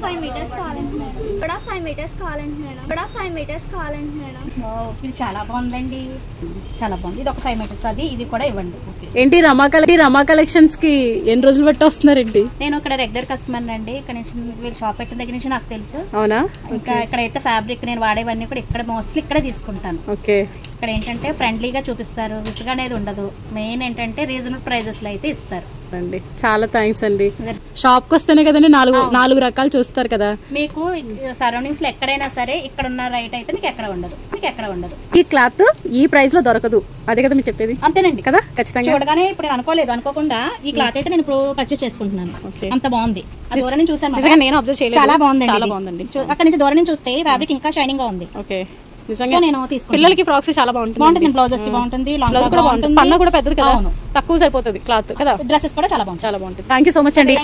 5 metres కావాలండి madam. ఇక్కడ 5 metres కావాలండి మేడం. ఇక్కడ 5 మీటర్స్ కావాలండి మేడం. ఇది చాలా బాగుందండి, చాలా బాగుంది. ఇది ఒక 5 మీటర్స్, అది ఇది కూడా ఇవ్వండి. ఏంటి రమా కలెక్షన్స్ కి ఎన్ని రోజులు బట్టి వస్తున్నారండి? నేను ఇక్కడ రెగ్యులర్ కస్టమర్ అండి. ఇక్కడ నుంచి వీళ్ళు షాప్ పెట్టిన దగ్గర నుంచి నాకు తెలుసు. అవునా? ఇంకా ఇక్కడైతే ఫ్యాబ్రిక్ నేను వాడేవన్నీ కూడా ఇక్కడ మోస్ట్లీ ఇక్కడే తీసుకుంటాను. ఓకే. ఇక్కడ ఏంటంటే ఫ్రెండ్లీగా చూపిస్తారు, విసుగు అనేది ఉండదు. మెయిన్ ఏంటంటే రీజనబుల్ ప్రైజెస్ లో అయితే ఇస్తారు అండి. చాలా థ్యాంక్స్ అండి. షాప్ కి వస్తేనే కదండి నాలుగు రకాలు చూస్తారు కదా. మీకు సరౌండింగ్స్ లో ఎక్కడైనా సరే ఇక్కడ ఉన్న రైట్ అయితే మీకు ఎక్కడ ఉండదు. ఈ క్లాత్ ఈ ప్రైస్ లో దొరకదు, అదే కదా మీరు చెప్పేది? అంతేనండి కదా, ఖచ్చితంగా. చూడగానే ఇప్పుడు నేను అనుకోకుండా ఈ క్లాత్ అయితే నేను ఇప్పుడు పర్చేస్ చేసుకుంటున్నాను. అంత బాగుంది. ఆ దూరం నుంచి చూసాను, నేను అబ్జర్వ్ చేయలేదు. చాలా బాగుందండి. అక్కడ నుంచి దూరం నుంచి చూస్తే ఫ్యాబ్రిక్ ఇంకా షైనింగ్ గా ఉంది. ఓకే, నిజంగా నేను తీసుకుంటాను. పిల్లలకి ఫ్రాక్స్ చాలా బాగుంటుంది. బ్లౌజెస్ కి బాగుంటుంది, బ్లౌజ్ కూడా బాగుంటుంది. పన్నా కూడా పెద్దది కదా, తక్కువ సరిపోతుంది క్లాత్ కదా. డ్రెస్సెస్ కూడా చాలా బాగుంటుంది. థ్యాంక్ యూ సో మచ్ అండి.